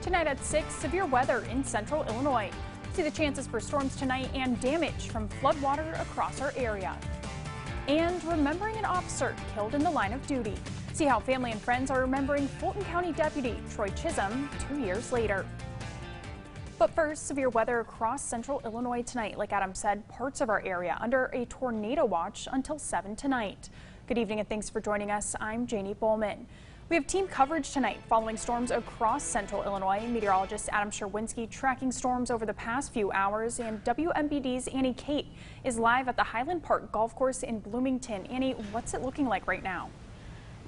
Tonight at 6, severe weather in central Illinois. See the chances for storms tonight and damage from floodwater across our area. And remembering an officer killed in the line of duty. See how family and friends are remembering Fulton County Deputy Troy Chisholm 2 years later. But first, severe weather across central Illinois tonight. Like Adam said, parts of our area under a tornado watch until 7 tonight. Good evening and thanks for joining us. I'm Janie Bowman. We have team coverage tonight following storms across central Illinois. Meteorologist Adam Sherwinski tracking storms over the past few hours, and WMBD's Annie Kate is live at the Highland Park Golf Course in Bloomington. Annie, what's it looking like right now?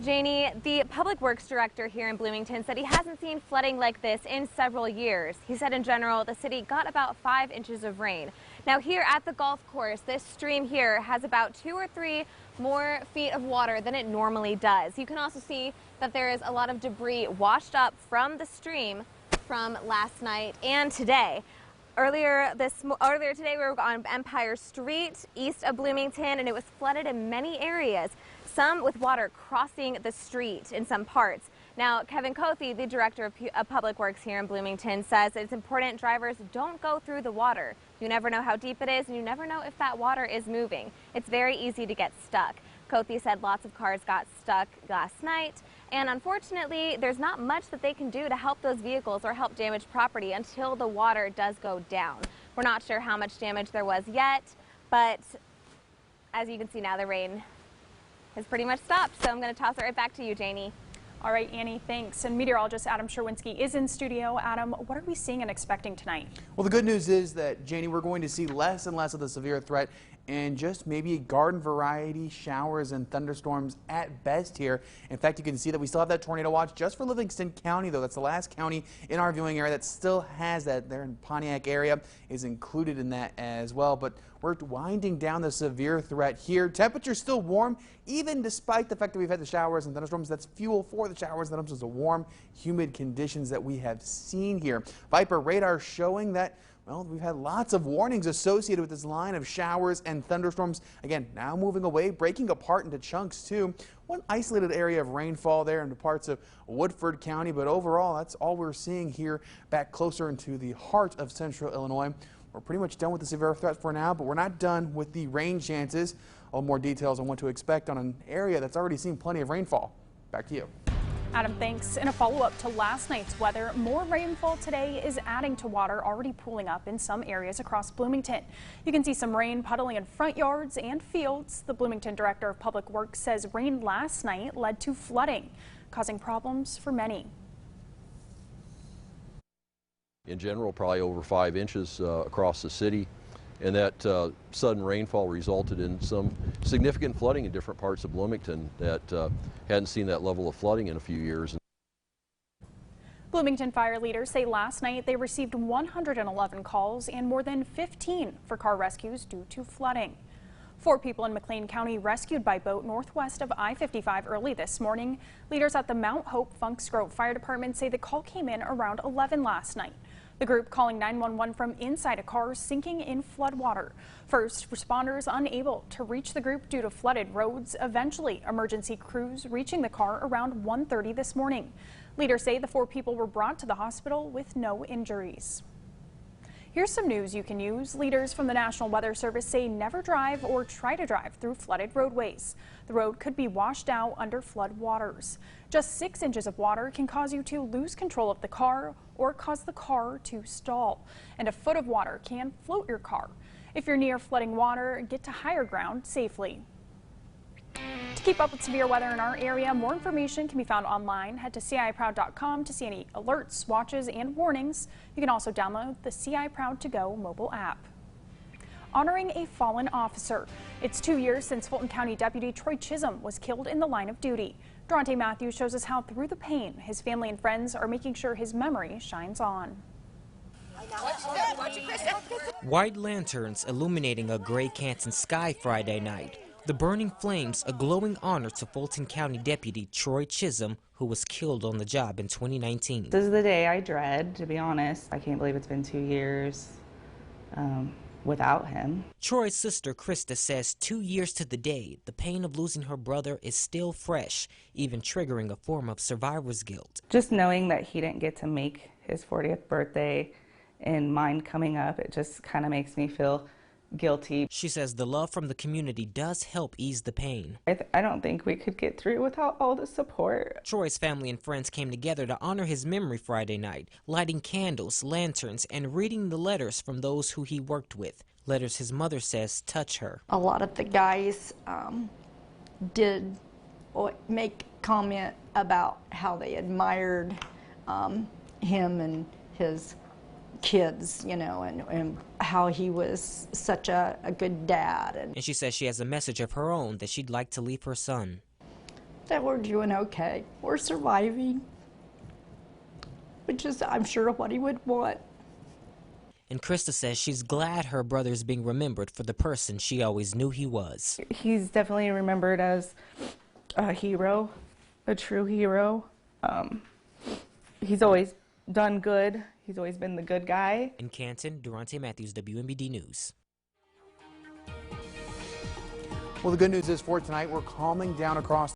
Janie, the Public Works Director here in Bloomington said he hasn't seen flooding like this in several years. He said in general the city got about 5 inches of rain. Now here at the golf course, this stream here has about 2 or 3 more feet of water than it normally does. You can also see that there is a lot of debris washed up from the stream from last night and today. Earlier today we were on Empire Street east of Bloomington, and it was flooded in many areas, some with water crossing the street in some parts. Now, Kevin Cothey, the Director of Public Works here in Bloomington, says it's important drivers don't go through the water. You never know how deep it is, and you never know if that water is moving. It's very easy to get stuck. Cothey said lots of cars got stuck last night, and unfortunately, there's not much that they can do to help those vehicles or help damaged property until the water does go down. We're not sure how much damage there was yet, but as you can see now, the rain has pretty much stopped. So I'm going to toss it right back to you, Janie. All right, Annie, thanks. And meteorologist Adam Sherwinski is in studio. Adam, what are we seeing and expecting tonight? Well, the good news is that, Janie, we're going to see less and less of the severe threat and just maybe garden variety showers and thunderstorms at best here. In fact, you can see that we still have that tornado watch just for Livingston County, though. That's the last county in our viewing area that still has that. There in Pontiac area is included in that as well. But we're winding down the severe threat here. Temperatures still warm, even despite the fact that we've had the showers and thunderstorms. That's fuel for the showers and thunderstorms, the warm, humid conditions that we have seen here. VIPIR radar showing that, well, we've had lots of warnings associated with this line of showers and thunderstorms. Again, now moving away, breaking apart into chunks too. One isolated area of rainfall there into parts of Woodford County, but overall, that's all we're seeing here back closer into the heart of central Illinois. We're pretty much done with the severe threat for now, but we're not done with the rain chances. All more details on what to expect on an area that's already seen plenty of rainfall. Back to you. Adam, thanks. In a follow-up to last night's weather, more rainfall today is adding to water already pooling up in some areas across Bloomington. You can see some rain puddling in front yards and fields. The Bloomington Director of Public Works says rain last night led to flooding, causing problems for many. In general, probably over 5 inches across the city, and that sudden rainfall resulted in some significant flooding in different parts of Bloomington that hadn't seen that level of flooding in a few years. Bloomington fire leaders say last night they received 111 calls and more than 15 for car rescues due to flooding. 4 people in McLean County rescued by boat northwest of I-55 early this morning. Leaders at the Mount Hope Funks Grove Fire Department say the call came in around 11 last night. The group calling 911 from inside a car sinking in flood water. First responders unable to reach the group due to flooded roads. Eventually, emergency crews reaching the car around 1:30 this morning. Leaders say the 4 people were brought to the hospital with no injuries. Here's some news you can use. Leaders from the National Weather Service say never drive or try to drive through flooded roadways. The road could be washed out under flood waters. Just 6 inches of water can cause you to lose control of the car or cause the car to stall. And a foot of water can float your car. If you're near flooding water, get to higher ground safely. To keep up with severe weather in our area, more information can be found online. Head to CIProud.com to see any alerts, watches, and warnings. You can also download the CI Proud to Go mobile app. Honoring a fallen officer. It's 2 years since Fulton County Deputy Troy Chisholm was killed in the line of duty. Durante Matthews shows us how through the pain, his family and friends are making sure his memory shines on. White lanterns illuminating a gray Canton sky Friday night. The burning flames, a glowing honor to Fulton County Deputy Troy Chisholm, who was killed on the job in 2019. This is the day I dread, to be honest. I can't believe it's been 2 years. without him. Troy's sister Krista says 2 years to the day, the pain of losing her brother is still fresh, even triggering a form of survivor's guilt. Just knowing that he didn't get to make his 40th birthday and mine coming up, it just kind of makes me feel guilty. She says the love from the community does help ease the pain. I don't think we could get through without all the support. Troy's family and friends came together to honor his memory Friday night, lighting candles, lanterns, and reading the letters from those who he worked with. Letters his mother says touch her. A lot of the guys did make comment about how they admired him and his kids, you know, and how he was such a good dad. And she says she has a message of her own that she'd like to leave her son. That we're doing okay. We're surviving, which is, I'm sure, what he would want. And Krista says she's glad her brother's being remembered for the person she always knew he was. He's definitely remembered as a hero, a true hero. He's always done good. He's always been the good guy. In Canton, Durante Matthews, WMBD News. Well, the good news is for tonight, we're calming down across